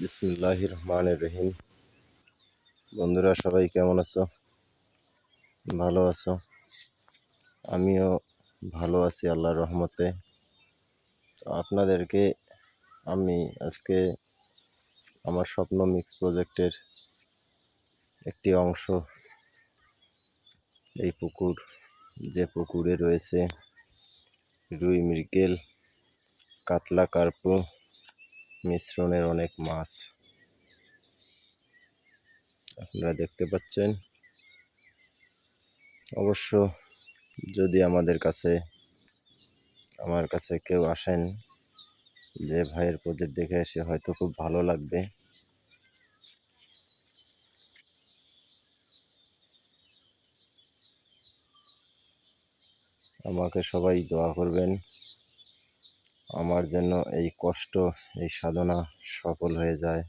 বিসমিল্লাহির রহমানির রহিম। বন্ধুরা সবাই কেমন আছো? ভালো আছো? আমিও ভালো আছি আল্লাহর রহমতে। তো আপনাদেরকে আমি আজকে আমার স্বপ্ন মিক্স প্রজেক্টের একটি অংশ, এই পুকুর, যে পুকুরে রয়েছে রুই, মৃগেল, কাতলা, কার্পু মিশ্রণের অনেক মাছ আপনারা দেখতে পাচ্ছেন। অবশ্য যদি আমার কাছে কেউ আসেন যে ভাইয়ের প্রজেক্ট দেখে এসে হয়তো খুব ভালো লাগবে। আমাকে সবাই দোয়া করবেন, আমার যেন এই কষ্ট, এই সাধনা সফল হয়ে যায়।